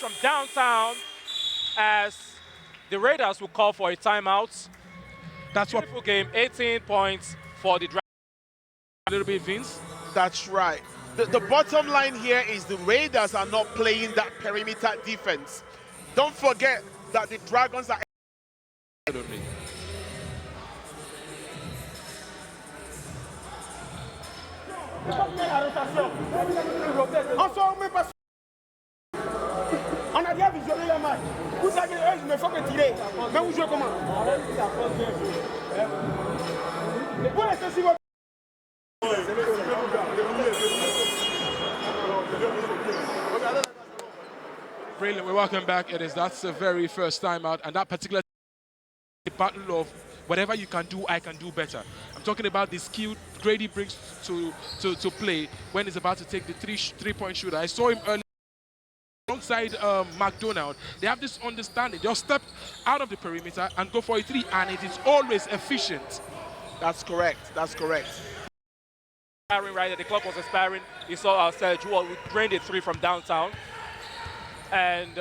from downtown as the Raiders will call for a timeout. That's what. Beautiful game, 18 points for the Dragons. A little bit, Vince. That's right. The bottom line here is the Raiders are not playing that perimeter defense. Don't forget that the Dragons are. Absolutely. On a bien visionné le match. Vous savez, eux, il ne faut que tirer. Mais vous jouez comment? Vous laissez si votre... Brilliant. We're welcome back. That's the very first time out, and that particular battle of whatever you can do, I can do better. I'm talking about the skill Grady brings to play when he's about to take the three-point shooter. I saw him earlier alongside McDonald. They have this understanding. They'll step out of the perimeter and go for a three, and it is always efficient. That's correct. That's correct. Right there, the clock was expiring. You saw Sergio drained a three from downtown. And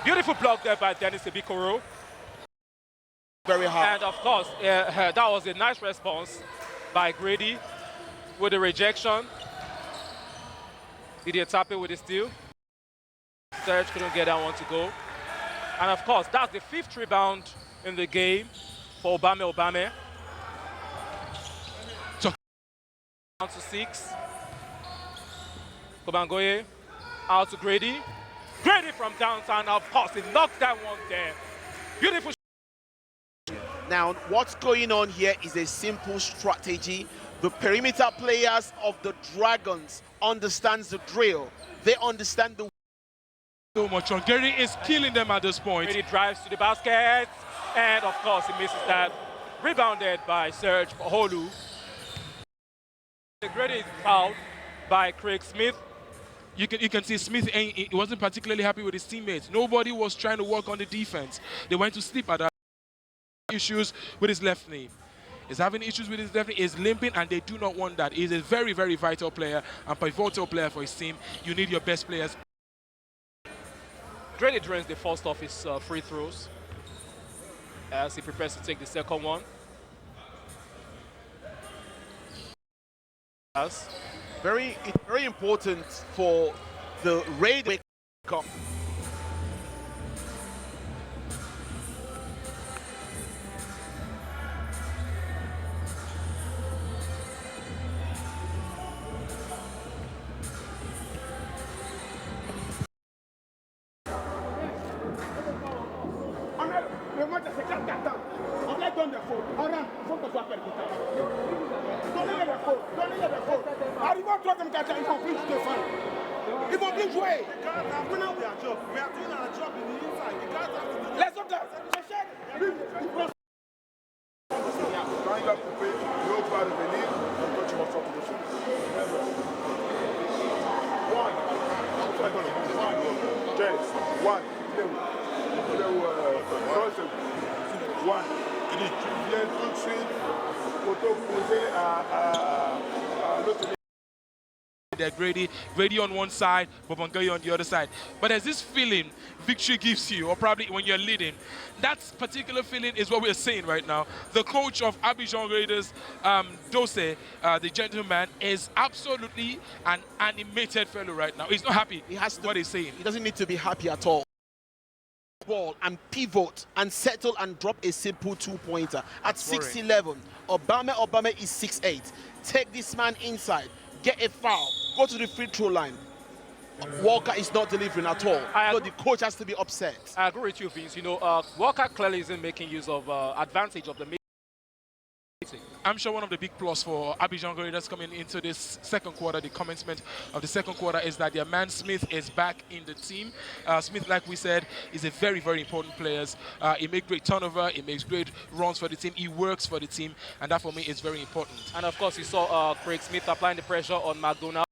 beautiful block there by Dennis Ebikoro. Very hard. And of course, that was a nice response by Grady with the rejection. Didier Tappe with the steal. Serge couldn't get that one to go. And of course, that's the 5th rebound in the game for Obame. Down to 6. Kobangoye out to Grady. Grady from downtown, of course, he knocked that one there. Beautiful. Now, what's going on here is a simple strategy. The perimeter players of the Dragons understands the drill. They understand the... So much on. Gary is killing them at this point. Grady drives to the basket, and of course, he misses that. Rebounded by Serge Holu. Grady is fouled by Craig Smith. You can see Smith he wasn't particularly happy with his teammates. Nobody was trying to work on the defense. They went to sleep at that. Issues with his left knee. He's having issues with his left knee. He's limping, and they do not want that. He's a very, very vital player and pivotal player for his team. You need your best players. Grady drains the first of his free throws as he prepares to take the second one. It's very important for the Raiders to wake up. Le match c'est 4 temps. On les donne des fautes. On rentre, il faut que ce soit percutant. Donnez-les des fautes. Donnez-les des fautes. Arrivons au troisième quart-temps, ils vont plus défendre. Ils vont plus jouer. Les autres, c'est cher. Quand il a coupé, l'autre va revenir, donc toi tu vas sortir de suite. One. Tu viens tout de suite pour t'opposer à l'autre. Grady on one side, Bobangoye on the other side. But there's this feeling victory gives you, or probably when you're leading. That particular feeling is what we're seeing right now. The coach of Abidjan Raiders, Dose, the gentleman, is absolutely an animated fellow right now. He's not happy. He has to, what he's saying. He doesn't need to be happy at all. Ball and pivot and settle and drop a simple two-pointer at 6'11". Obame is 6'8". Take this man inside, get a foul, go to the free throw line. Walker is not delivering at all. So the coach has to be upset. I agree with you, Vince. You know, Walker clearly isn't making use of advantage of the meeting. I'm sure one of the big plus for Abidjan Raiders coming into this second quarter, the commencement of the second quarter, is that their man Smith is back in the team. Smith, like we said, is a very, very important player. He makes great turnover, he makes great runs for the team, he works for the team, and that for me is very important. And of course, you saw Craig Smith applying the pressure on McDonald.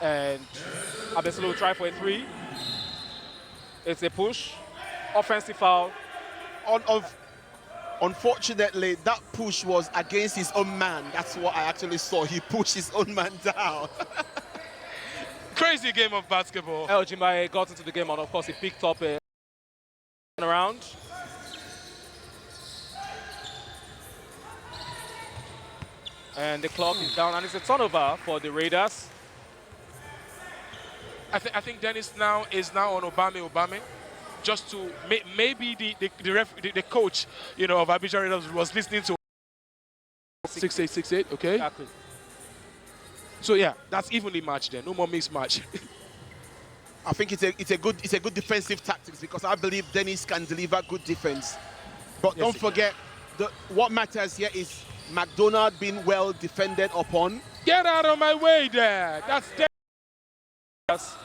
And Abesolo will try for a three. It's a push. Offensive foul. Unfortunately, that push was against his own man. That's what I actually saw. He pushed his own man down. Crazy game of basketball. Elgin got into the game, and of course he picked up a around. And the clock is down, and it's a turnover for the Raiders. I think Dennis now is on Obame, just to maybe the coach, you know, of Abidjan Raiders was listening to 6-8, okay. Exactly. So yeah, that's evenly matched then. No more mixed match. I think it's a good defensive tactics, because I believe Dennis can deliver good defense. But don't forget, what matters here is McDonald being well defended upon. Get out of my way there. That's Yes.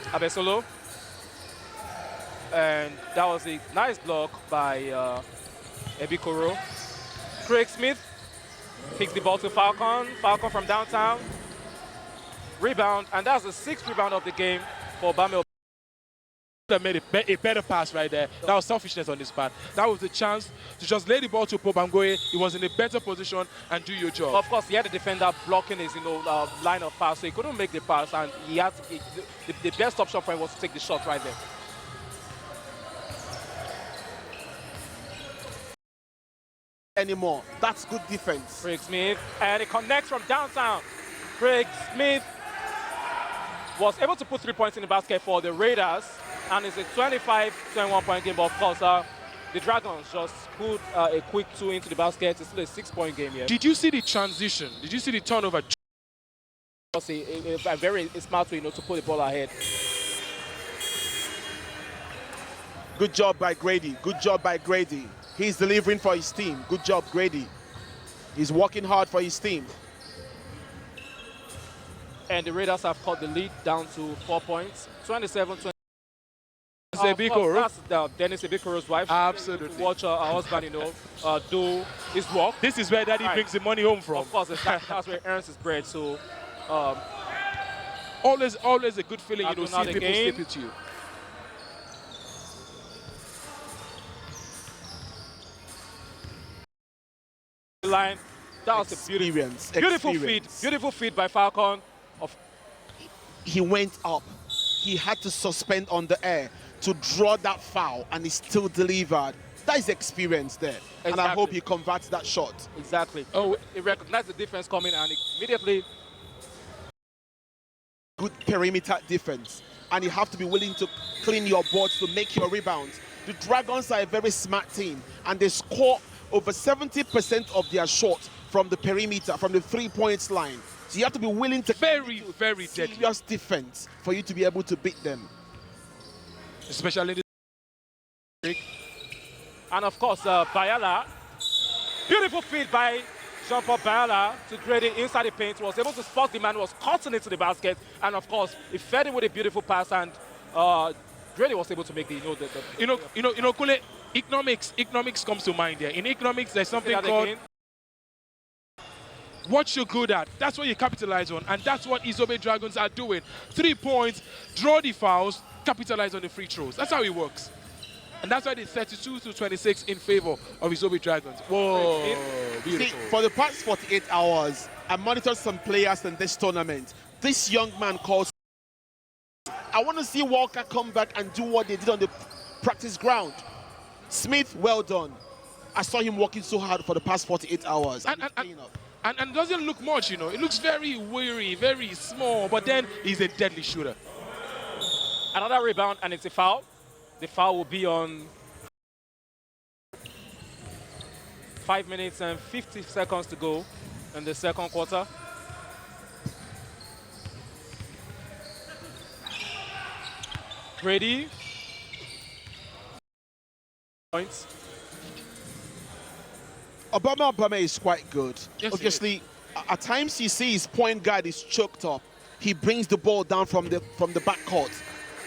Abesolo. And that was a nice block by Ebikoro. Craig Smith kicks the ball to Falcon. Falcon from downtown. Rebound, and that's the 6th rebound of the game for Obame. That made a better pass right there. That was selfishness on his part. That was the chance to just lay the ball to Pobangoye. He was in a better position and do your job. Of course, he had the defender blocking his, line of pass, so he couldn't make the pass, and he had to, the best option for him was to take the shot right there. Anymore. That's good defense. Craig Smith, and it connects from downtown. Craig Smith was able to put 3 points in the basket for the Raiders, and it's a 25-21 point game. But of course, the Dragons just put a quick 2 into the basket. It's still a 6-point game here. Did you see the transition? Did you see the turnover? It's a very smart way, to put the ball ahead. Good job by Grady. Good job by Grady. He's delivering for his team. Good job, Grady. He's working hard for his team. And the Raiders have cut the lead down to 4 points. 27-20. That's Dennis Ebikoro's wife. Absolutely. Watch her husband, do his work. This is where Daddy brings the money home from. Of course, that's where he earns his bread. So, always a good feeling, seeing people slip it to you. Line. That was a beautiful feed by Falcon. He went up. He had to suspend on the air to draw that foul, and he still delivered. That is experience there. Exactly. And I hope he converts that shot. Exactly. Oh, he recognized the defense coming, and immediately. Good perimeter defense. And you have to be willing to clean your boards to make your rebounds. The Dragons are a very smart team, and they score over 70% of their shots from the perimeter, from the 3-point line. So you have to be willing to very serious defense for you to be able to beat them. Especially and of course, Bayala, beautiful feed by Jean-Paul Bayala to Grady inside the paint, was able to spot the man, was cutting into the basket, and of course, he fed him with a beautiful pass, and Grady was able to make the, Kule, economics comes to mind here. In economics, there's something called what you're good at. That's what you capitalize on, and that's what Izobe Dragons are doing. 3 points, draw the fouls, capitalize on the free throws. That's how it works. And that's why it's 32-26 in favor of Izobe Dragons. Whoa, beautiful. See, for the past 48 hours, I monitored some players in this tournament. This young man called, I want to see Walker come back and do what they did on the practice ground. Smith, well done. I saw him working so hard for the past 48 hours. And it doesn't look much, It looks very weary, very small, but then he's a deadly shooter. Another rebound, and it's a foul. The foul will be on 5 minutes and 50 seconds to go in the second quarter. Grady. Points. Obama is quite good. Yes, obviously, at times you see his point guard is choked up. He brings the ball down from the backcourt.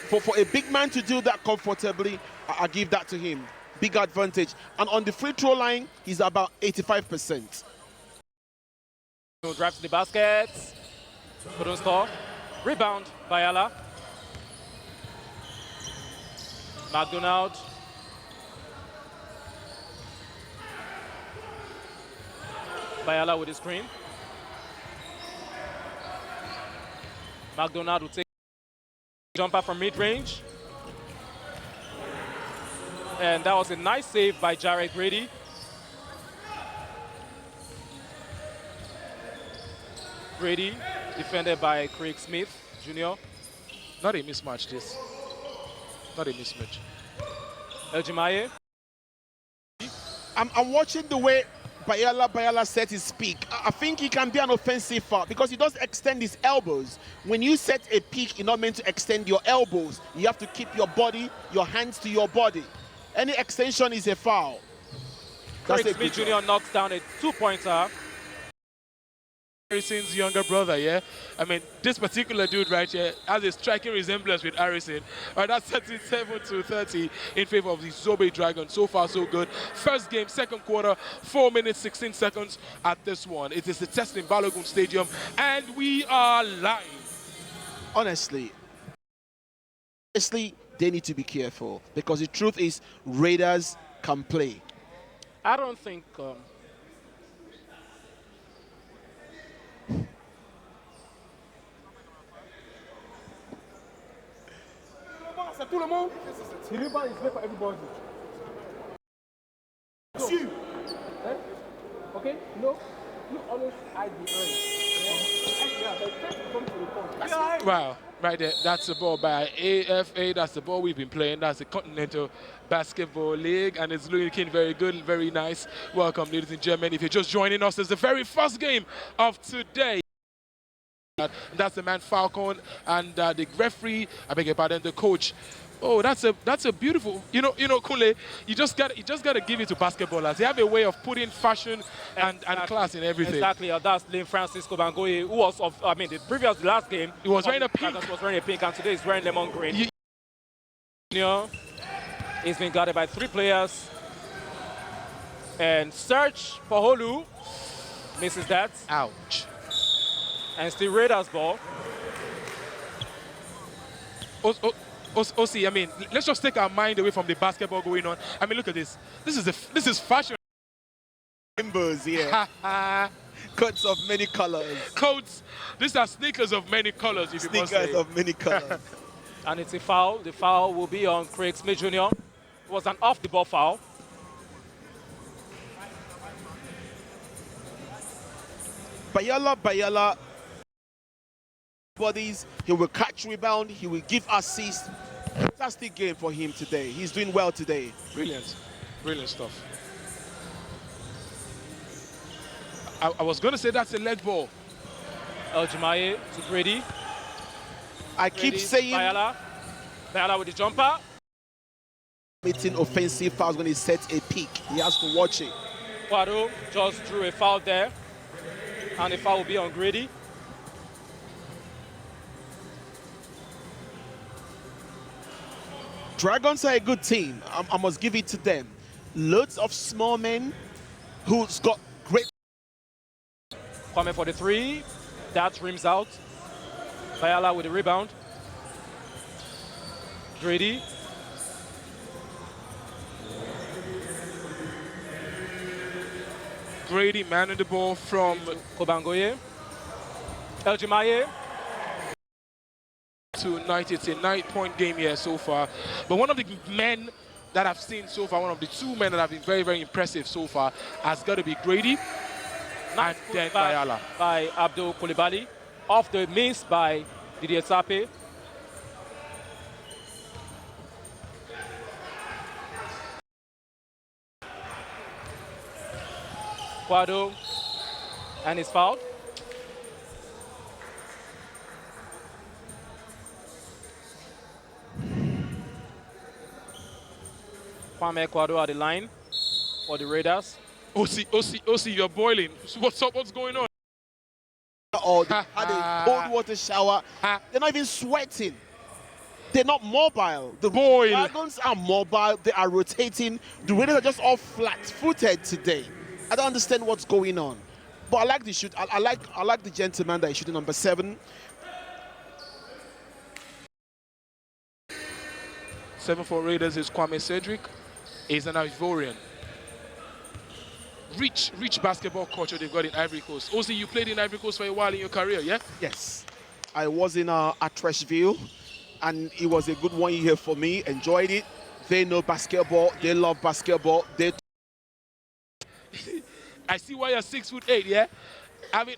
For a big man to do that comfortably, I give that to him. Big advantage. And on the free throw line, he's about 85%. Drive to the basket. Couldn't score. Rebound, Bayala. McDonald. Bayala with the screen. McDonald will take jumper from mid-range. And that was a nice save by Jared Grady. Grady, defended by Craig Smith Jr. Not a mismatch, this. Not a mismatch. Eljimaye. I'm watching the way Bayala set his peak. I think he can be an offensive foul because he does extend his elbows. When you set a peak, you're not meant to extend your elbows. You have to keep your body, your hands to your body. Any extension is a foul. Craig Smith Jr. knocks down a two-pointer. Harrison's younger brother, yeah? I mean, this particular dude right here has a striking resemblance with Harrison. That's 37-30 in favor of the Zobe Dragons. So far, so good. First game, second quarter, 4 minutes, 16 seconds at this one. It is the test in Balogun Stadium, and we are live. Honestly, they need to be careful because the truth is Raiders can play. I don't think... C'est tout le monde. The rebound is there for everybody. You. Okay? No. You always hide behind. Wow, right there. That's the ball by AFA. That's the ball we've been playing. That's the Continental Basketball League, and it's looking very good, very nice. Welcome, ladies and gentlemen. If you're just joining us, it's the very first game of today. That's the man Falcon and the referee. I beg your pardon, the coach. Oh, that's a beautiful. You know, Kule. You just gotta give it to basketballers. They have a way of putting fashion and class in everything. Exactly. That's Lane Francisco Bangoye, who was the last game. He was wearing a pink. Was wearing a pink, and today he's wearing lemon green. He's been guarded by 3 players. And Serge Paholu misses that. Ouch. And still Raiders ball. I mean, let's just take our mind away from the basketball going on. I mean, look at this. This is fashion. Members here. Coats of many colors. Coats. These are sneakers of many colors, if you must say. Sneakers of many colors. And it's a foul. The foul will be on Craig Smith Jr. It was an off-the-ball foul. Bayala. Bodies, he will catch rebound, he will give assist. Fantastic game for him today. He's doing well today. Brilliant stuff. I was going to say that's a leg ball. Eljimaye to Grady. I keep saying Bayala with the jumper. Meeting offensive fouls when he sets a peak. He has to watch it. Quado just drew a foul there, and the foul will be on Grady. Dragons are a good team. I must give it to them. Loads of small men who's got great. Coming for the 3. That rims out. Bayala with the rebound. Grady. Grady manning the ball from Kobangoye. Eljimaye. Tonight, it's a 9-point game here so far. But one of the men that I've seen so far, one of the 2 men that have been very, very impressive so far, has got to be Grady and then Bayala. By Abdul Koulibaly. Off the miss by Didier Sape. Quado and he's fouled. Kwame Quado at the line for the Raiders. OC, you're boiling. What's up? What's going on? Oh, they had a cold water shower. They're not even sweating. They're not mobile. The Dragons are mobile. They are rotating. The Raiders are just all flat-footed today. I don't understand what's going on. But I like the shoot. I like the gentleman that is shooting number 7. 7 for Raiders is Kwame Cedric. He's an Ivorian. Rich basketball culture they've got in Ivory Coast. Also, you played in Ivory Coast for a while in your career, yeah? Yes. I was in at Trashville, and it was a good 1 year for me. Enjoyed it. They know basketball. They love basketball. They I see why you're 6'8", yeah? Having,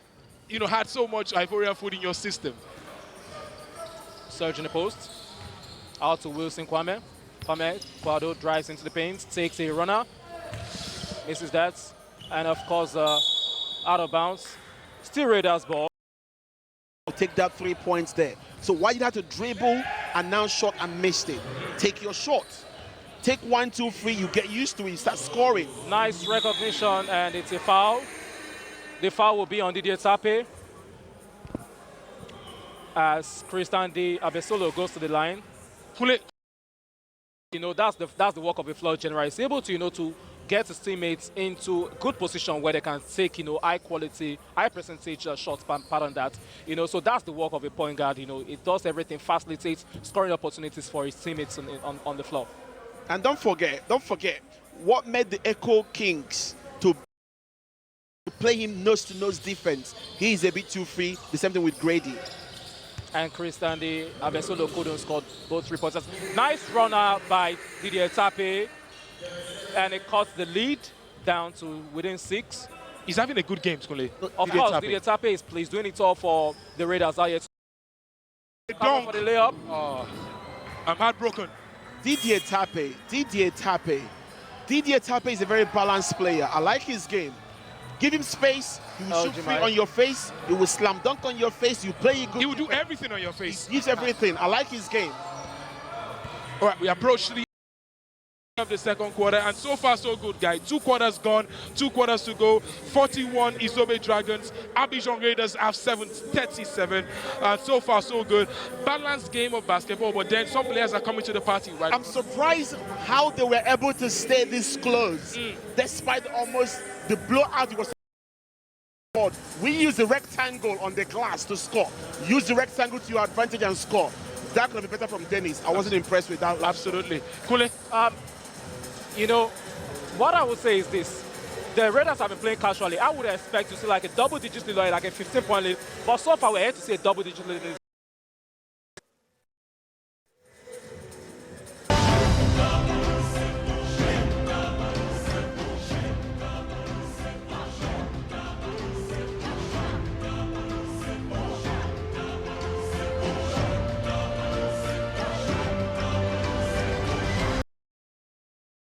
had so much Ivorian food in your system. Surge in the post. Out to Wilson Kwame. Kwado drives into the paint, takes a runner. Misses that. And of course, out of bounds. Still Raiders ball. take that 3 points there. So why you have to dribble and now shot and missed it? Take your shot. Take 1, 2, 3. You get used to it. You start scoring. Nice recognition, and it's a foul. The foul will be on Didier Tape as Christian D. Abesolo goes to the line. That's the work of a floor general. He's able to, to get his teammates into a good position where they can take, high quality, high percentage shots, pardon that. So that's the work of a point guard. It does everything, facilitates scoring opportunities for his teammates on the floor. And don't forget, what made the Echo Kings to play him nose-to-nose defense. He is a bit too free. The same thing with Grady. And Christian D. Abesolo couldn't score both 3 pointers. Nice runner by Didier Tape. And it cuts the lead down to within 6. He's having a good game, Skule. Of course, Didier Tape is doing it all for the Raiders out here. Coming for the layup. Oh, I'm heartbroken. Didier Tape is a very balanced player. I like his game. Give him space, he will shoot free on your face, he will slam dunk on your face, you play it good. He will do everything on your face. He gives everything. I like his game. All right, we approach the end of the second quarter, and so far so good, guys. 2 quarters gone, 2 quarters to go. 41 Isobe Dragons, Abidjan Raiders have 37. So far so good. Balanced game of basketball, but then some players are coming to the party, right? I'm surprised how they were able to stay this close, despite almost the blowout was. We use the rectangle on the glass to score. Use the rectangle to your advantage and score. That could be better from Dennis. I wasn't impressed with that. Absolutely. Kule? What I would say is this. The Raiders have been playing casually. I would expect to see like a double-digit lead, like a 15-point lead. But so far, we're here to see a double-digit lead.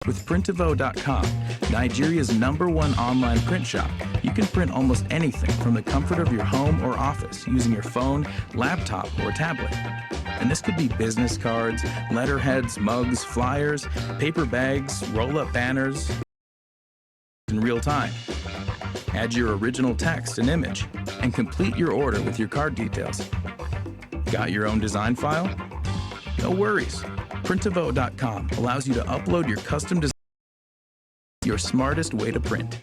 With Printivo.com, Nigeria's #1 online print shop, you can print almost anything from the comfort of your home or office using your phone, laptop, or tablet. And this could be business cards, letterheads, mugs, flyers, paper bags, roll-up banners in real time. Add your original text and image, and complete your order with your card details. Got your own design file? No worries. Printivo.com allows you to upload your custom design, your smartest way to print.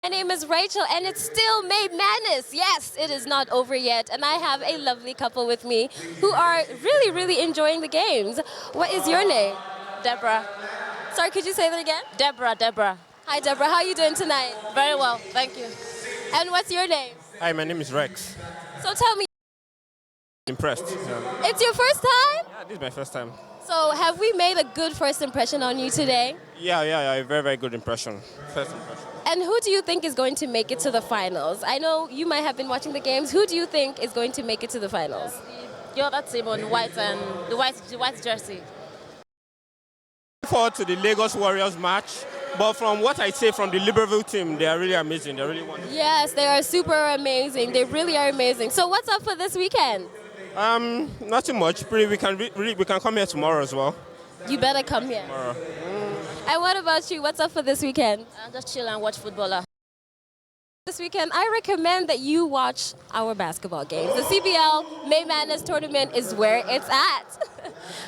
My name is Rachel, and it's still May Madness. Yes, it is not over yet, and I have a lovely couple with me who are really, really enjoying the games. What is your name? Deborah. Sorry, could you say that again? Deborah. Hi, Deborah. How are you doing tonight? Very well, thank you. And what's your name? Hi, my name is Rex. So tell me. Impressed. It's your first time? Yeah, this is my first time. So have we made a good first impression on you today? Yeah, a very, very good impression. First impression. And who do you think is going to make it to the finals? I know you might have been watching the games. Who do you think is going to make it to the finals? The other team on white and the white jersey. Looking forward to the Lagos Warriors match. But from what I say from the Libreville team, they are really amazing. They're really wonderful. Yes, they are super amazing. They really are amazing. So what's up for this weekend? Nothing much. We can come here tomorrow as well. You better come here. Tomorrow. And what about you? What's up for this weekend? Just chill and watch football. This weekend, I recommend that you watch our basketball games. The CBL May Madness tournament is where it's at.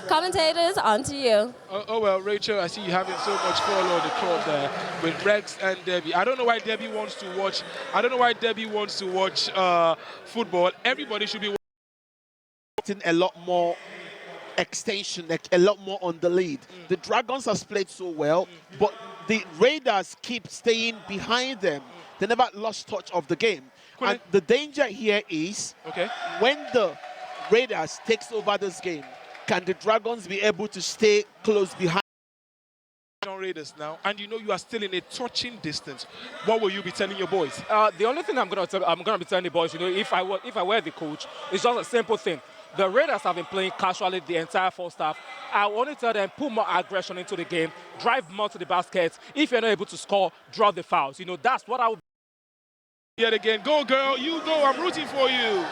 Commentators, on to you. Oh well, Rachel, I see you having so much fun on the court there with Rex and Debbie. I don't know why Debbie wants to watch. I don't know why Debbie wants to watch football. Everybody should be watching a lot more extension, like a lot more on the lead. The Dragons have played so well, but the Raiders keep staying behind them. They never lost touch of the game. And the danger here is when the Raiders takes over this game, can the Dragons be able to stay close behind Raiders now? And you know you are still in a touching distance. What will you be telling your boys? The only thing I'm gonna be telling the boys, you know, if I were the coach, it's just a simple thing. The Raiders have been playing casually the entire first half. I want to tell them, put more aggression into the game, drive more to the basket. If you're not able to score, draw the fouls. You know, that's what I would. Yet again, go girl, you go, I'm rooting for you.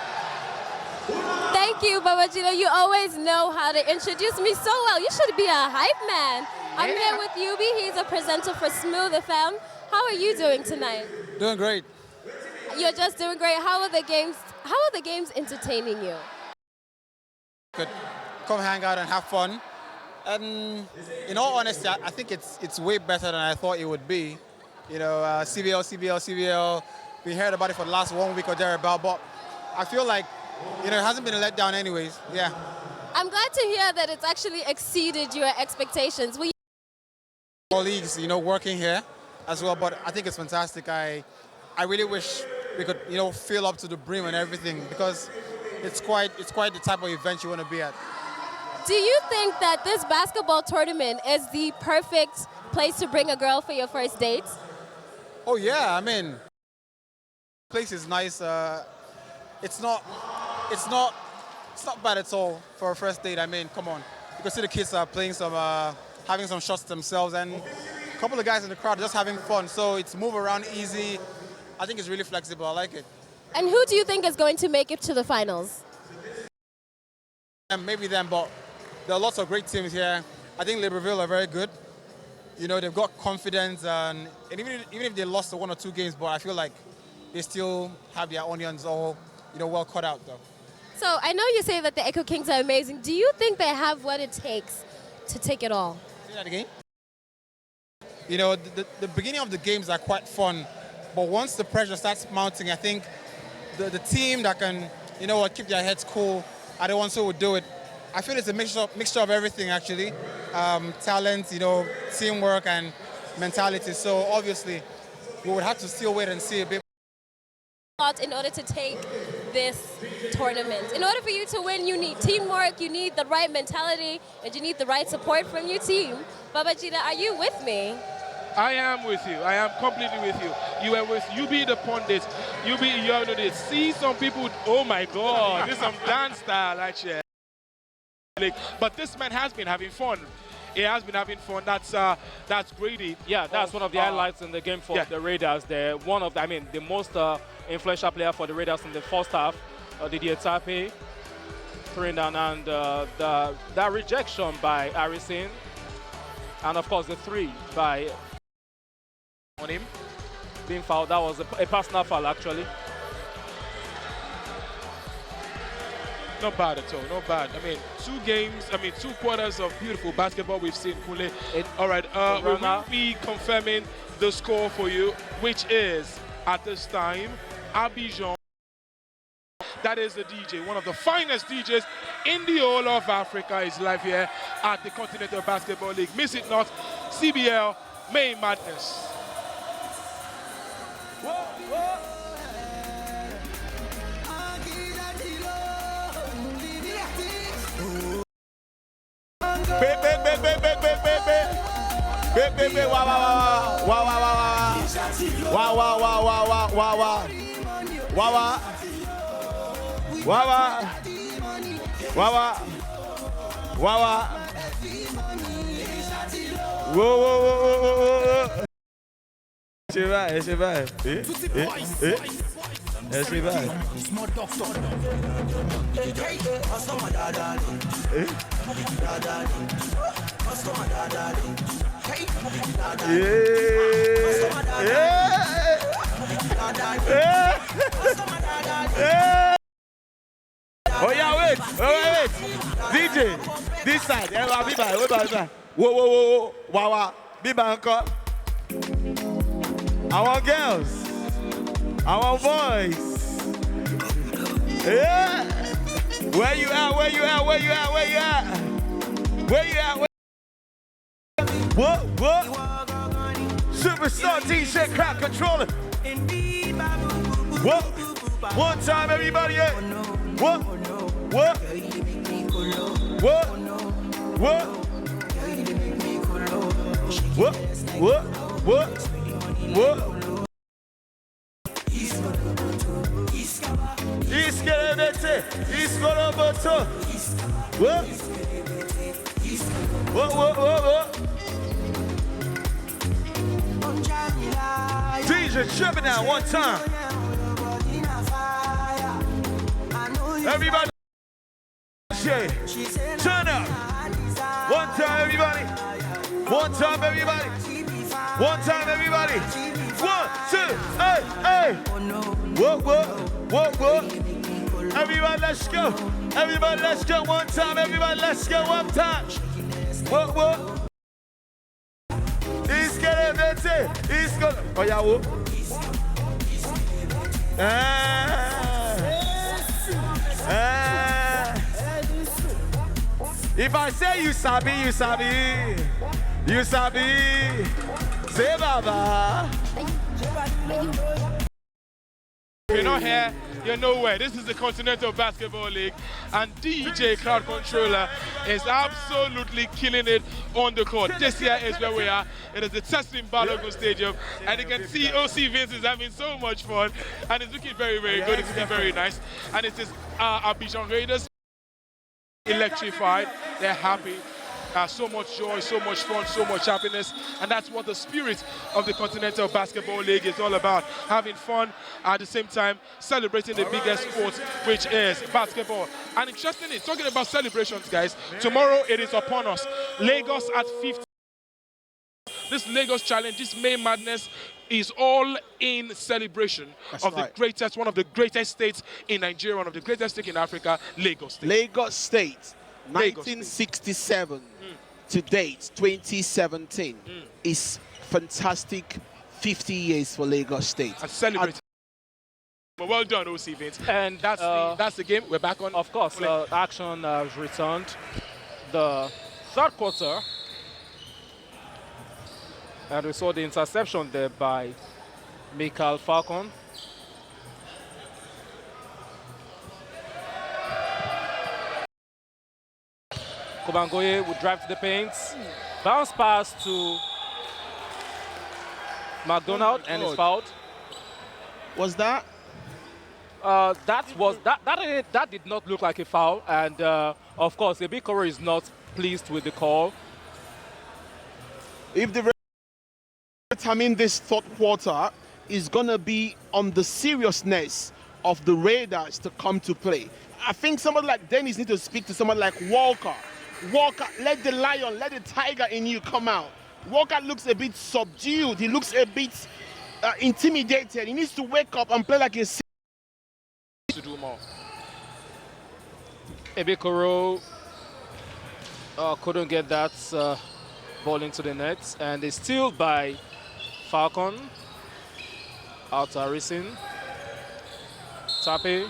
Thank you, Babajida. You always know how to introduce me so well. You should be a hype man. Yeah. I'm here with Yubi. He's a presenter for Smooth FM. How are you doing tonight? Doing great. You're just doing great. How are the games entertaining you? Good. Come hang out and have fun. And in all honesty, I think it's way better than I thought it would be. You know, CBL. We heard about it for the last 1 week or thereabout, but I feel like, you know, it hasn't been a letdown anyways. Yeah. I'm glad to hear that it's actually exceeded your expectations. Colleagues, you know, working here as well, but I think it's fantastic. I really wish we could, you know, fill up to the brim and everything, because it's quite the type of event you want to be at. Do you think that this basketball tournament is the perfect place to bring a girl for your first date? Oh yeah, I mean, the place is nice. It's not bad at all for a first date. I mean, come on, you can see the kids are playing some, having some shots themselves, and a couple of guys in the crowd just having fun. So it's move around easy. I think it's really flexible. I like it. And who do you think is going to make it to the finals? Maybe them, but there are lots of great teams here. I think Libreville are very good. You know, they've got confidence, and even if they lost 1 or 2 games, but I feel like they still have their onions all, you know, well cut out though. So I know you say that the Echo Kings are amazing. Do you think they have what it takes to take it all? Say that again? You know, the beginning of the games are quite fun, but once the pressure starts mounting, I think the team that can, you know, keep their heads cool are the ones who would do it. I feel it's a mixture of everything actually. Talent, you know, teamwork and mentality. So obviously, we would have to still wait and see a bit. In order to take this tournament, in order for you to win, you need teamwork, you need the right mentality, and you need the right support from your team. Babajida, are you with me? I am with you. I am completely with you. You are with Yubi the pundit. Yubi, you know this. See some people. Oh my God, this is some dance style actually. But this man has been having fun. He has been having fun. That's Grady. Yeah, that's one of the highlights in the game for the Raiders. They're one of the most influential player for the Raiders in the first half. Didier Tape, throwing down, and that rejection by Harrison, and of course the 3 by on him being fouled. That was a personal foul actually. Not bad at all, not bad. I mean, 2 quarters of beautiful basketball we've seen, Kule. All right, we will be confirming the score for you, which is, at this time, Abidjan. That is the DJ, one of the finest DJs in the whole of Africa is live here at the Continental Basketball League. Miss it not, CBL May Madness. Baby, C'est vrai. C'est vrai. Yeah. Yeah. Oh yeah, wait. DJ, this side. Whoa. Wawa. Biba uncle. Our girls. Our boys. Yeah. Where you at? What? Superstar T-shirt crowd controller. What? One time, everybody. What? DJ tripping now, one time. Everybody, turn up. One time, everybody. One time, everybody. 1, 2, hey. Whoa. Everybody, let's go. 1 time, everybody, let's go. 1 time. Whoa. He's gonna. Oh, yeah, whoa. If I say you sabi. Say baba. If you're not here, you're nowhere. This is the Continental Basketball League, and DJ Crowd Controller is absolutely killing it on the court. This here is where we are. It is the Teslim Balogun Stadium, and you can see OC Vince is having so much fun, and it's looking very, very good. It's looking very nice, and it is Abidjan Raiders electrified. They're happy. So much joy, so much fun, so much happiness, and that's what the spirit of the Continental Basketball League is all about. Having fun, at the same time celebrating the biggest sport, which is basketball. And interestingly, talking about celebrations, guys, tomorrow it is upon us. Lagos at 50. This Lagos Challenge, this May Madness, is all in celebration of the greatest, one of the greatest states in Nigeria, one of the greatest states in Africa, Lagos State. Lagos State. 1967 to date, 2017 is fantastic 50 years for Lagos State. And celebrate. Well done, OC Vince. And that's the game. We're back on. Of course, action has returned. The third quarter. And we saw the interception there by Michael Falcon. Kobangoye would drive to the paint. Bounce pass to McDonald, and it's fouled. Was that? That did not look like a foul, and of course, Ebikoro is not pleased with the call. If the determine this third quarter is gonna be on the seriousness of the Raiders to come to play, I think somebody like Dennis needs to speak to someone like Walker. Walker, let the lion, let the tiger in you come out. Walker looks a bit subdued. He looks a bit intimidated. He needs to wake up and play like a... To do more. Ebikoro couldn't get that ball into the net, and it's still by Falcon. Out to Harrison. Tape.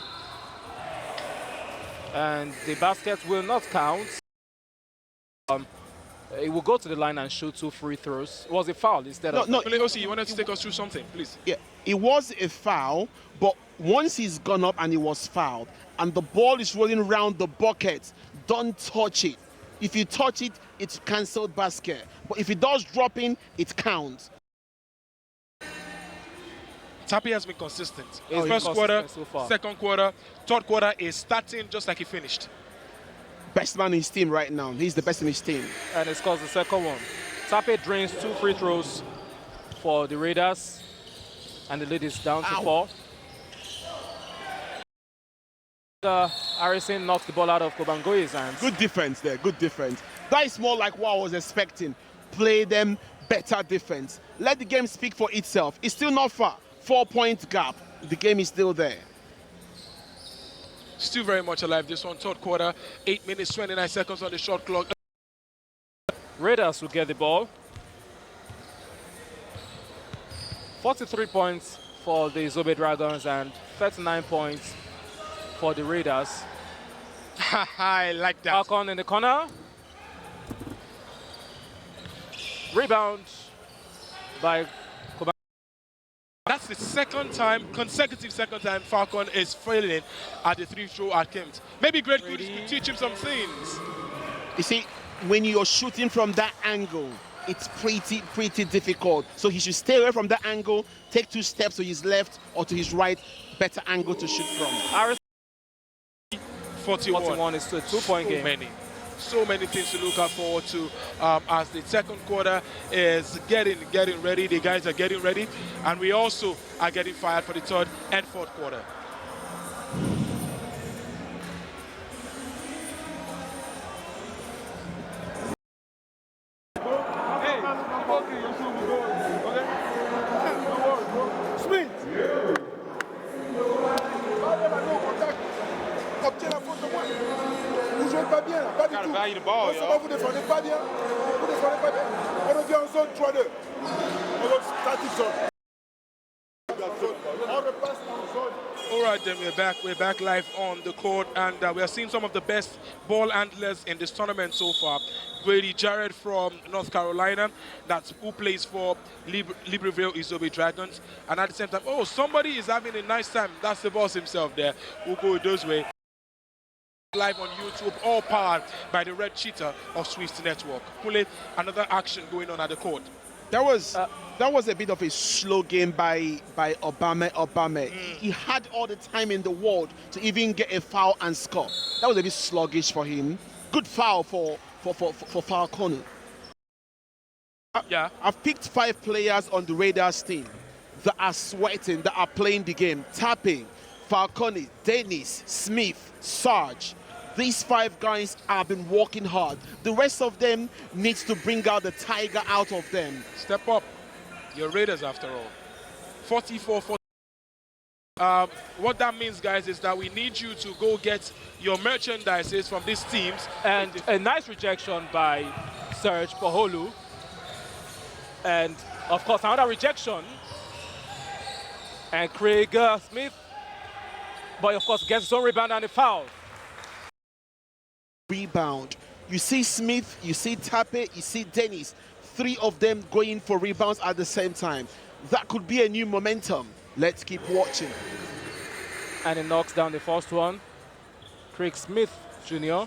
And the basket will not count. It will go to the line and shoot 2 free throws. It was a foul instead of... No, OC, you wanted to take us through something, please. Yeah, it was a foul, but once he's gone up and he was fouled, and the ball is rolling around the bucket, don't touch it. If you touch it, it's cancelled basket. But if it does drop in, it counts. Tapi has been consistent. First quarter, so second quarter, third quarter is starting just like he finished. Best man in his team right now. He's the best in his team. And he scores the second one. Tape drains 2 free throws for the Raiders, and the lead is down to 4. Harrison knocked the ball out of Kobangoye's hands. Good defense there, good defense. That is more like what I was expecting. Play them better defense. Let the game speak for itself. It's still not far. 4-point gap. The game is still there. Still very much alive. This one, third quarter, 8 minutes, 29 seconds on the shot clock. Raiders will get the ball. 43 points for the Zobe Dragons and 39 points for the Raiders. I like that. Falcon in the corner. Rebound by Koba. That's the consecutive second time Falcon is failing at the three-throw attempt. Maybe Great Goodies could teach him some things. You see, when you're shooting from that angle, it's pretty difficult. So he should stay away from that angle, take 2 steps to his left or to his right, better angle to shoot from. 41 is a 2-point game. So many things to look out forward to as the second quarter is getting ready. The guys are getting ready, and we also are getting fired for the third and fourth quarter. Pas bien, pas du tout. Vous défendez pas bien. Vous défendez pas bien. On revient en zone 3-2. On va static zone. On repasse en zone. All right, then we're back live on the court, and we are seeing some of the best ball handlers in this tournament so far. Grady Jarrett from North Carolina, that's who plays for Libreville Izobe Dragons, and at the same time, oh, somebody is having a nice time. That's the boss himself there. Ugo Dozwe. Live on YouTube, all powered by the Red Cheetah of Swift Network. Kule, another action going on at the court. That was a bit of a slow game by Obama. He had all the time in the world to even get a foul and score. That was a bit sluggish for him. Good foul for Falcone. Yeah, I've picked 5 players on the Raiders team that are sweating, that are playing the game, tapping. Falcone, Dennis, Smith, Sarge. These 5 guys have been working hard. The rest of them needs to bring out the tiger out of them. Step up. You're Raiders after all. 44-40. What that means, guys, is that we need you to go get your merchandises from these teams. And a nice rejection by Serge Poholu. And, of course, another rejection. And Craig Smith, but of course, gets his own rebound and a foul. Rebound. You see Smith, you see Tape, you see Dennis. 3 of them going for rebounds at the same time. That could be a new momentum. Let's keep watching. And he knocks down the first one. Craig Smith Jr.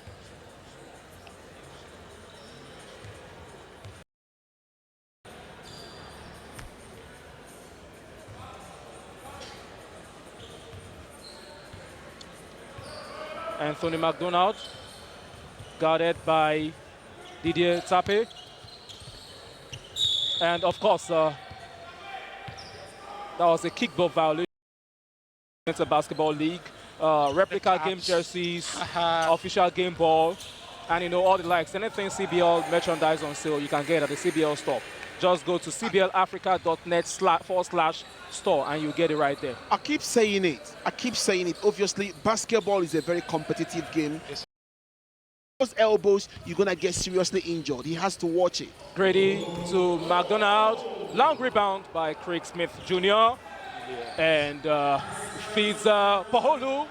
Anthony McDonald, guarded by Didier Tape. And of course, that was a kickball violation. It's a basketball league. Replica game jerseys, official game ball, and you know, all the likes. Anything CBL merchandise on sale, you can get at the CBL store. Just go to cblafrica.net/store and you get it right there. I keep saying it. Obviously, basketball is a very competitive game. Those elbows, you're going to get seriously injured. He has to watch it. Grady to McDonald. Long rebound by Craig Smith Jr. And feeds Poholu.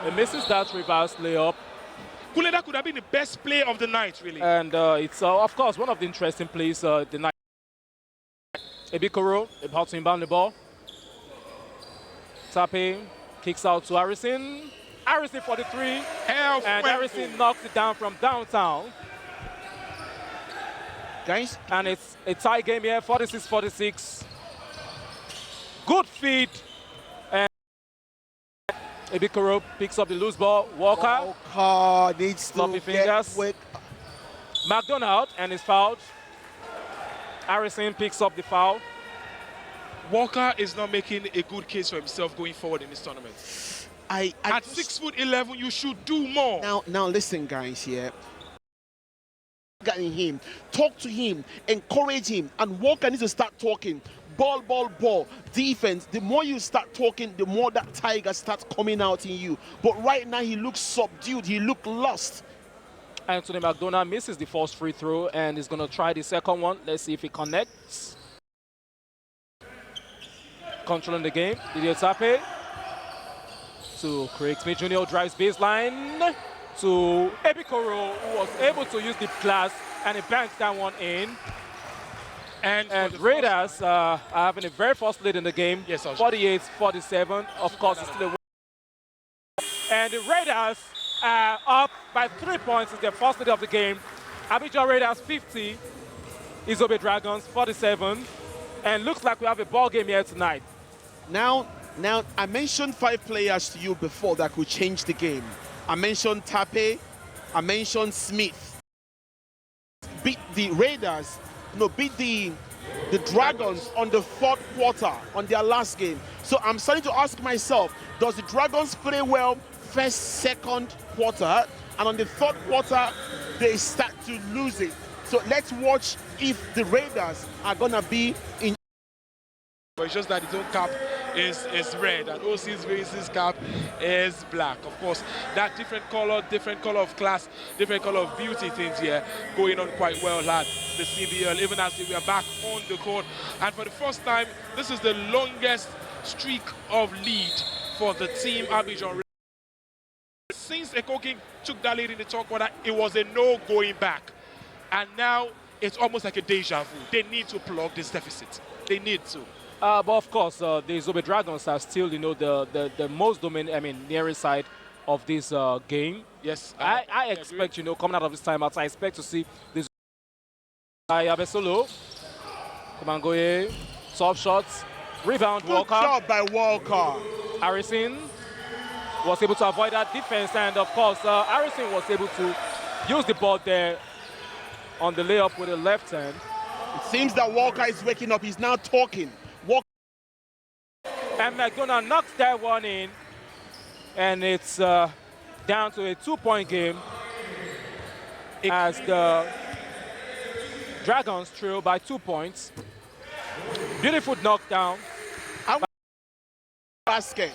He misses that reverse layup. Kule, that could have been the best play of the night, really. And it's, of course, one of the interesting plays the night. Ebikoro about to inbound the ball. Tape kicks out to Harrison. Harrison for the 3. And Harrison knocks it down from downtown. Guys, and it's a tie game here, 46-46. Good feed. And Ebikoro picks up the loose ball. Walker needs sloppy fingers. McDonald and is fouled. Harrison picks up the foul. Walker is not making a good case for himself going forward in this tournament. At 6'11", you should do more. Now listen, guys. Here, getting him, talk to him, encourage him, and Walker needs to start talking. ball, ball, ball. Defense, the more you start talking, the more that tiger starts coming out in you. But right now, he looks subdued. He looks lost. Anthony McDonald misses the first free throw and is going to try the second one. Let's see if he connects. Controlling the game. Didier Tape to Craig Smith Jr. drives baseline to Ebikoro, who was able to use the glass and he banks that one in. And Raiders are having a very first lead in the game. Yes, 48-47. Of course, it's still a and the Raiders are up by 3 points. It's their first lead of the game. Abidjan Raiders 50, Izobe Dragons 47. And looks like we have a ball game here tonight. Now, I mentioned 5 players to you before that could change the game. I mentioned Tape. I mentioned Smith. Beat the Raiders. No, beat the Dragons on the 4th quarter on their last game. So I'm starting to ask myself, does the Dragons play well first, second quarter, and on the 3rd quarter they start to lose it? So let's watch if the Raiders are gonna be in. But it's just that his own cap is red and OC's Race's cap is black. Of course, that different color of class, different color of beauty things here going on quite well at the CBL, even as we are back on the court. And for the first time, this is the longest streak of lead for the team Abidjan. Since Ekoking took that lead in the 3rd quarter, it was a no going back. And now it's almost like a deja vu. They need to plug this deficit. They need to. But of course, the Zobe Dragons are still, the most nearest side of this game. Yes. I expect, coming out of this timeout, I expect to see this Abesolo, Kumangoye, soft shots, rebound, Walker. Good job by Walker. Harrison was able to avoid that defense, and of course, Harrison was able to use the ball there on the layup with the left hand. It seems that Walker is waking up. He's now talking. And McDonald knocks that one in, and it's down to a 2-point game as the Dragons trail by 2 points. Beautiful knockdown. Basket.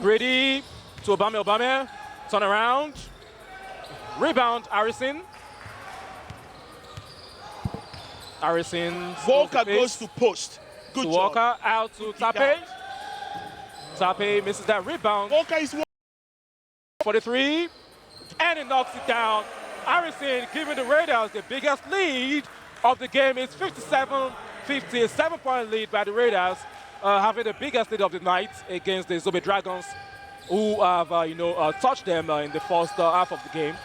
Brady to Obame, turn around. Rebound, Harrison. Walker goes to post. Good to job. Walker, out to Tape. Tape misses that rebound. Walker is 43, and he knocks it down. Harrison giving the Raiders the biggest lead of the game. It's 57-50, a 7-point lead by the Raiders, having the biggest lead of the night against the Zobe Dragons, who have touched them in the first half of the game.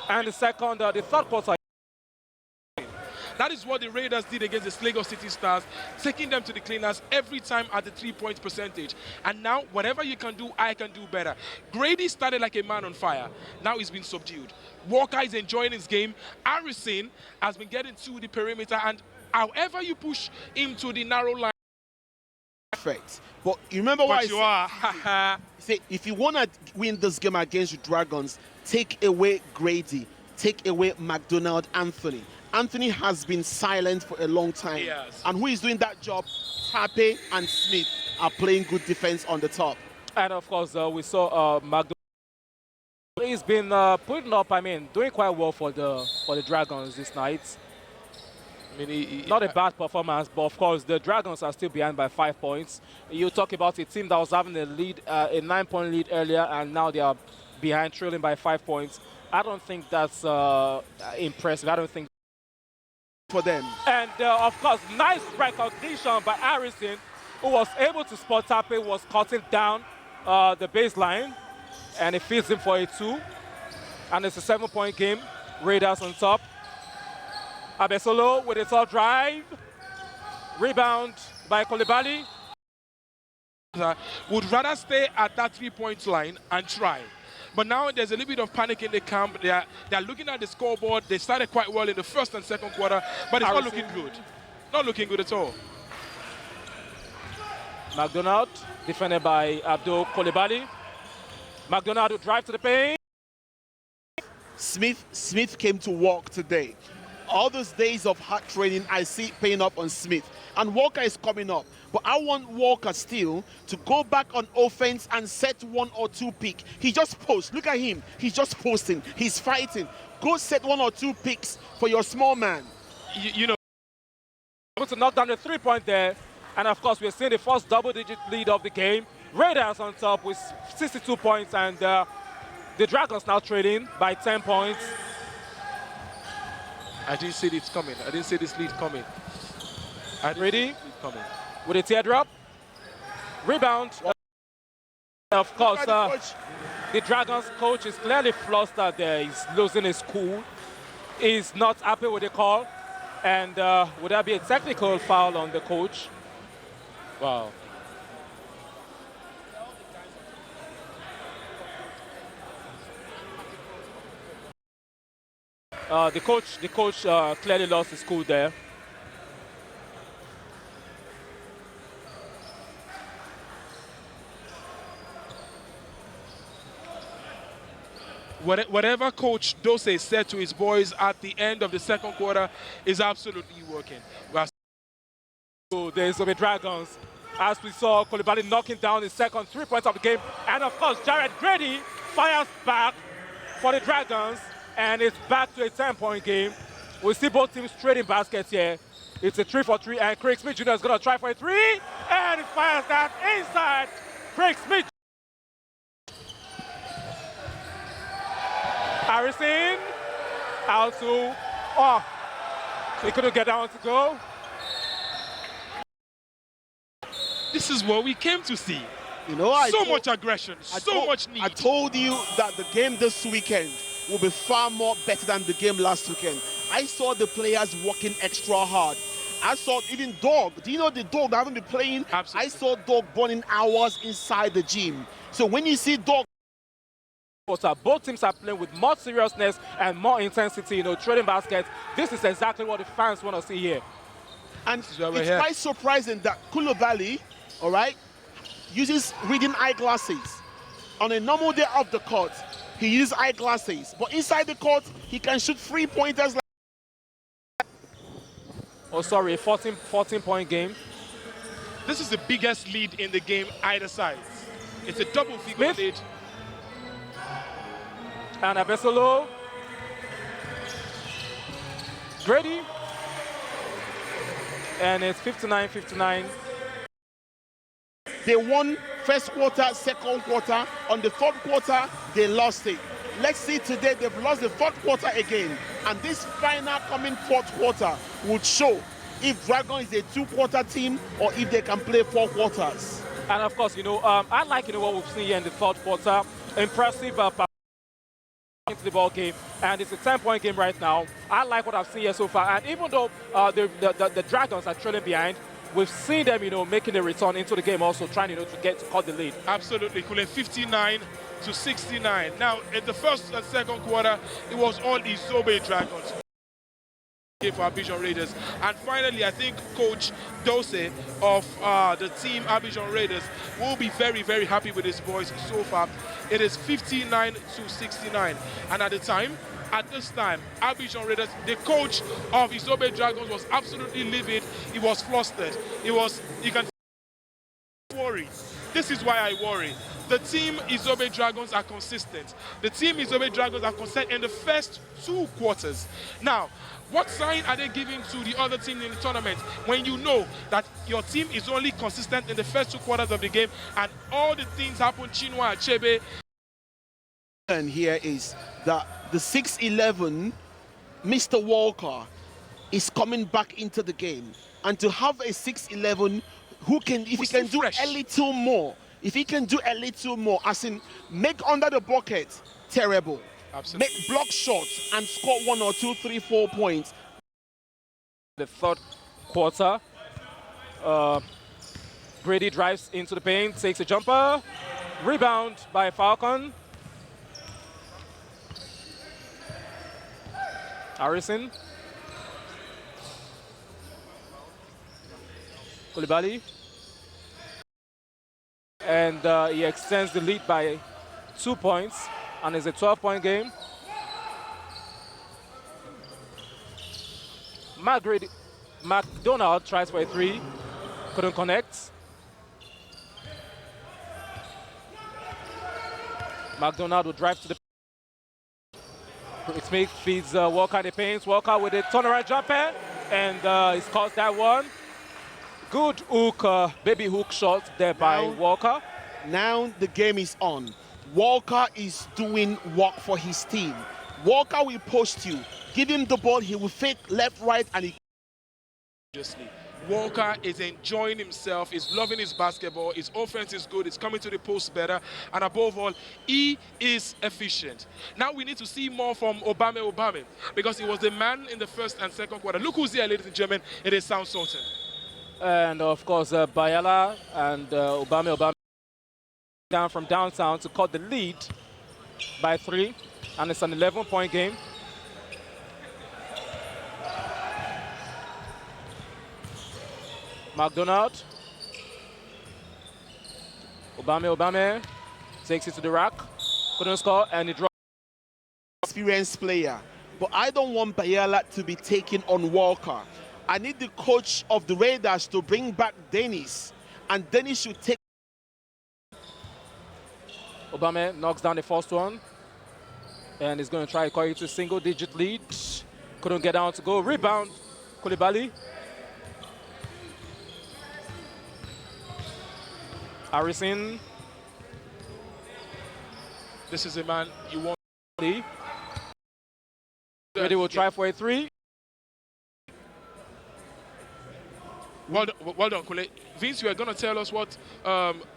And the 3rd quarter. That is what the Raiders did against the Lagos City Stars, taking them to the cleaners every time at the 3-point percentage. And now, whatever you can do, I can do better. Grady started like a man on fire. Now he's been subdued. Walker is enjoying his game. Harrison has been getting to the perimeter, and however you push him to the narrow line. Perfect. But you remember what you are. Say, if you want to win this game against the Dragons, take away Grady, take away McDonald Anthony. Anthony has been silent for a long time. Yes. And who is doing that job? Tape and Smith are playing good defense on the top. And of course, we saw McDonald. He's been putting up, doing quite well for the Dragons this night. Not a bad performance, but of course, the Dragons are still behind by 5 points. You talk about a team that was having a lead, a 9-point lead earlier, and now they are behind, trailing by 5 points. I don't think that's impressive. I don't think for them. And of course, nice recognition by Harrison, who was able to spot Tape, was cutting down the baseline, and it feeds him for a 2. And it's a 7-point game. Raiders on top. Abesolo with a top drive. Rebound by Coulibaly. Would rather stay at that 3-point line and try. But now there's a little bit of panic in the camp. They're looking at the scoreboard. They started quite well in the 1st and 2nd quarter, but it's not looking good. Not looking good at all. McDonald, defended by Abdul Coulibaly. McDonald will drive to the paint. Smith came to work today. all those days of hard training, I see it paying up on Smith. And Walker is coming up. But I want Walker still to go back on offense and set 1 or 2 pick. He just posts. Look at him. He's just posting. He's fighting. Go set 1 or 2 picks for your small man. You know, able to knock down the 3-point there. And of course, we're seeing the first double-digit lead of the game. Raiders on top with 62 points, and the Dragons now trailing by 10 points. I didn't see this coming. I didn't see this lead coming. Ready? With a teardrop. Rebound. Of course, the Dragons coach is clearly flustered there. He's losing his cool. He's not happy with the call. And would there be a technical foul on the coach? Wow. The coach clearly lost his cool there. Whatever Coach Dose said to his boys at the end of the second quarter is absolutely working. So there's the Dragons. As we saw, Coulibaly knocking down the second 3 points of the game. And of course, Jared Grady fires back for the Dragons. And it's back to a 10-point game. We see both teams trading baskets here. It's a 3-for-3, and Craig Smith Jr. is going to try for a 3. And he fires that inside. Craig Smith. Harrison out to, he couldn't get down to go. This is what we came to see. You know, so much aggression, so much need. I told you that the game this weekend will be far more better than the game last weekend. I saw the players working extra hard. I saw even Dog. Do you know the Dog that haven't been playing? Absolutely. I saw Dog burning hours inside the gym. So when you see Dog, both teams are playing with more seriousness and more intensity, trading baskets. This is exactly what the fans want to see here. And it's quite surprising that Coulibaly, all right, uses reading eyeglasses. On a normal day off the court, he uses eyeglasses. But inside the court, he can shoot 3-pointers. A 14-point game. This is the biggest lead in the game, either side. It's a double-figure lead. And Abesolo. Grady. And it's 59-59. They won first quarter, second quarter. On the third quarter, they lost it. Let's see today, they've lost the fourth quarter again. And this final coming fourth quarter would show if Dragon is a 2-quarter team or if they can play 4 quarters. And of course, I like what we've seen here in the fourth quarter. Impressive into the ball game, and it's a 10-point game right now. I like what I've seen here so far, and even though the Dragons are trailing behind, we've seen them, making a return into the game, also trying, to cut the lead. Absolutely, Kule, 59-69. Now, in the first and second quarter, it was all Izobe Dragons for Abidjan Raiders, and finally, I think Coach Dose of the team Abidjan Raiders will be very, very happy with his boys so far. It is 59-69, and at this time, Abidjan Raiders, the coach of Izobe Dragons was absolutely livid. He was flustered. You can worry. This is why I worry. The team Izobe Dragons are consistent. The team Izobe Dragons are consistent in the first 2 quarters. Now, what sign are they giving to the other team in the tournament when you know that your team is only consistent in the first 2 quarters of the game and all the things happen Chinua Achebe? And here is that the 6'11", Mr. Walker, is coming back into the game. And to have a 6'11", who can, if he can do a little more, as in make under the bucket, terrible. Absolutely. Make block shots and score 1 or 2, 3, 4 points. The third quarter, Brady drives into the paint, takes a jumper, rebound by Falcon. Harrison. Coulibaly. And he extends the lead by 2 points, and it's a 12-point game. McDonald tries for a three, couldn't connect. McDonald will drive to the Smith feeds Walker the paint. Walker with a turnaround jumper, and he scores that one. Good hook, baby hook shot there by Walker. Now the game is on. Walker is doing work for his team. Walker will post you. Give him the ball, he will fake left, right, and he... Walker is enjoying himself, he's loving his basketball, his offense is good, he's coming to the post better, and above all, he is efficient. Now we need to see more from Obame, because he was the man in the first and second quarter. Look who's here, ladies and gentlemen, it is Sound Sultan. And of course, Bayala and Obame down from downtown to cut the lead by 3, and it's an 11-point game. McDonald. Obame takes it to the rack. Couldn't score, and he dropped. Experienced player. But I don't want Bayala to be taking on Walker. I need the coach of the Raiders to bring back Dennis. And Dennis should take... Obame knocks down the first one. And he's going to try to carry it to a single-digit lead. Couldn't get down to go. Rebound, Coulibaly. Harrison. This is a man you want. Ready will try for a 3. Well done, Kule. Vince, you are going to tell us what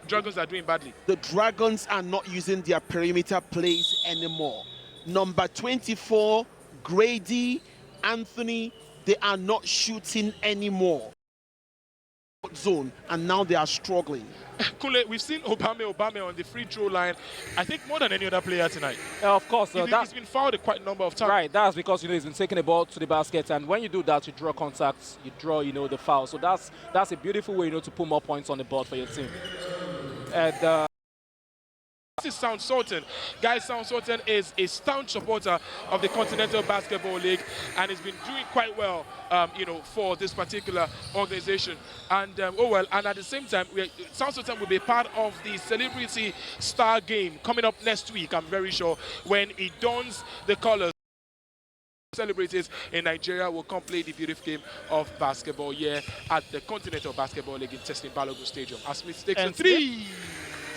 Dragons are doing badly. The Dragons are not using their perimeter plays anymore. Number 24, Grady, Anthony, they are not shooting anymore. Zone, and now they are struggling. Kule, we've seen Obame on the free throw line, I think more than any other player tonight. Of course. He's been fouled quite a number of times. Right, that's because, he's been taking the ball to the basket, and when you do that, you draw contacts, you draw, the foul. So that's a beautiful way, to put more points on the board for your team. And this is Sound Sultan. Guys, Sound Sultan is a staunch supporter of the Continental Basketball League, and has been doing quite well, for this particular organization. And and at the same time, Sound Sultan will be part of the Celebrity Star Game coming up next week, I'm very sure, when he dons the colors. Celebrities in Nigeria will come play the beautiful game of basketball here at the Continental Basketball League in Testing Balogun Stadium. As Smith takes a 3.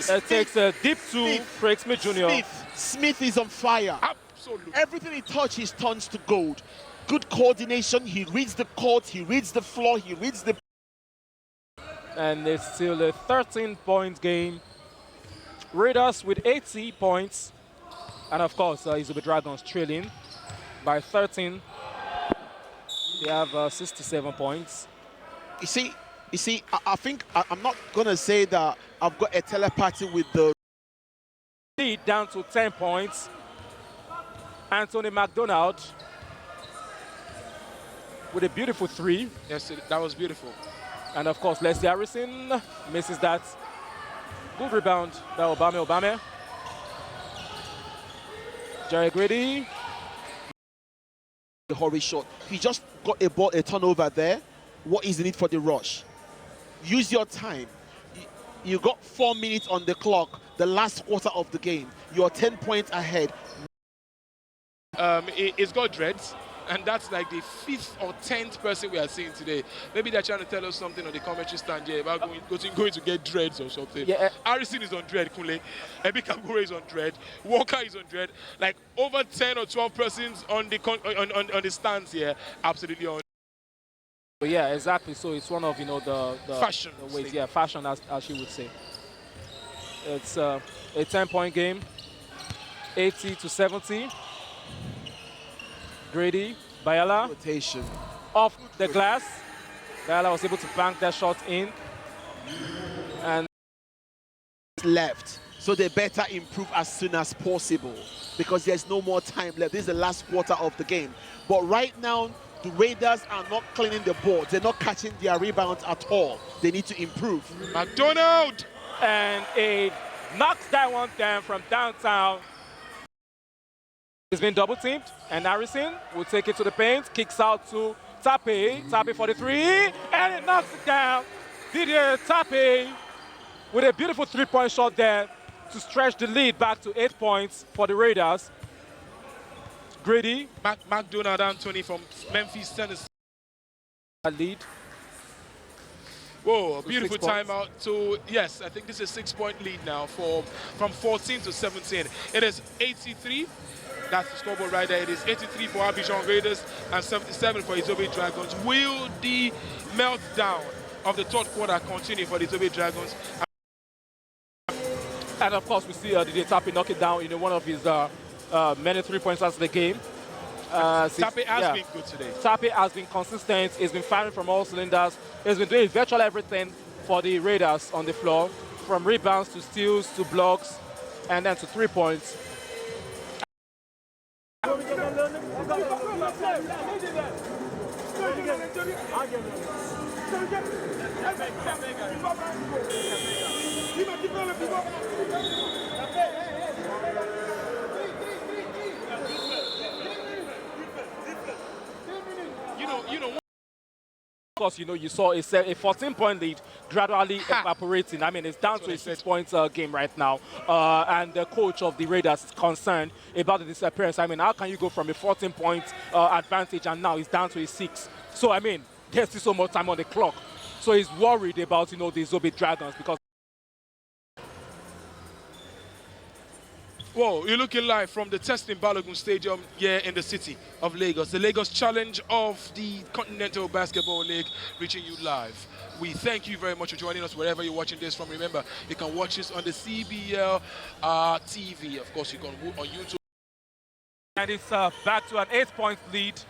It takes a deep 2, Craig Smith Jr. Smith is on fire. Absolutely. Everything he touches turns to gold. Good coordination. He reads the court, he reads the floor, he reads the... And it's still a 13-point game. Raiders with 80 points. And of course, Izobe Dragons trailing by 13. They have 67 points. You see, I think I'm not going to say that I've got a telepathy with the lead down to 10 points. Anthony McDonald with a beautiful 3. Yes, that was beautiful. And of course, Leslie Harrison misses that. Good rebound by Obame. Jerry Grady. The hurry shot. He just got a turnover there. What is the need for the rush? Use your time. You got 4 minutes on the clock, the last quarter of the game. You're 10 points ahead. It's got dreads, and that's like the 5th or 10th person we are seeing today. Maybe they're trying to tell us something on the commentary stand here about going to get dreads or something. Yeah. Harrison is on dread, Kunle. Ebi Kabore is on dread. Walker is on dread. Like over 10 or 12 persons on the stands here, absolutely on. Yeah, exactly. So it's one of the fashion ways. Yeah, fashion as she would say. It's a 10-point game, 80-70. Grady, Bayala, rotation off the glass. Bayala was able to bank that shot in, and left. So they better improve as soon as possible because there's no more time left. This is the last quarter of the game. But right now, the Raiders are not cleaning the board. They're not catching their rebounds at all. They need to improve. McDonald! And he knocks that one down from downtown. He's been double teamed, and Harrison will take it to the paint, kicks out to Tappe for the three, and it knocks it down. Didier Tappe with a beautiful three-point shot there to stretch the lead back to 8 points for the Raiders. Grady. McDonald Anthony from Memphis, Tennessee. Lead. Whoa, a beautiful timeout. So, yes, I think this is a 6-point lead now from 14 to 17. It is 83. That's the scoreboard right there. It is 83 for Abidjan Raiders and 77 for Izobe Dragons. Will the meltdown of the third quarter continue for the Izobe Dragons? And of course, we see Didier Tappe knock it down, one of his many 3 points of the game. Tappe has been good today. Tappe has been consistent. He's been firing from all cylinders. He's been doing virtually everything for the Raiders on the floor, from rebounds to steals to blocks, and then to 3 points. Of course, you saw a 14-point lead gradually evaporating. I mean, it's down to a 6-point game right now. And the coach of the Raiders is concerned about the disappearance. I mean, how can you go from a 14-point advantage and now it's down to a 6? So, I mean, there's still so much time on the clock. So he's worried about, the Izobe Dragons because... Whoa, you're looking live from the Testing Balogun Stadium here in the city of Lagos. The Lagos Challenge of the Continental Basketball League reaching you live. We thank you very much for joining us wherever you're watching this from. Remember, you can watch this on the CBL TV. Of course, you can on YouTube. And it's back to an 8-point lead.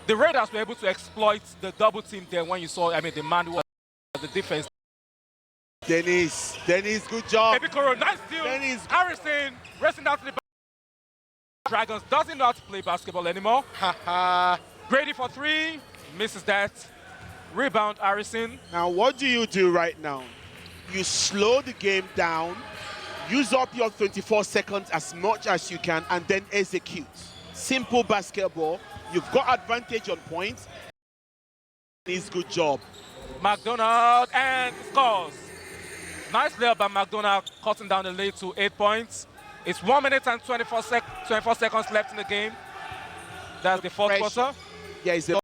The Raiders were able to exploit the double team there when you saw, the man was the defense. Dennis, good job. Ebikoro, nice steal. Dennis. Harrison, racing down to the back. Dragons doesn't know how to play basketball anymore. Grady for 3, misses that. Rebound, Harrison. Now, what do you do right now? You slow the game down, use up your 24 seconds as much as you can, and then execute. Simple basketball. You've got advantage on points. Dennis, good job. McDonald and scores. Nice layup by McDonald, cutting down the lead to 8 points. It's 1 minute and 24 seconds left in the game. That's the fourth quarter. Yeah, it's a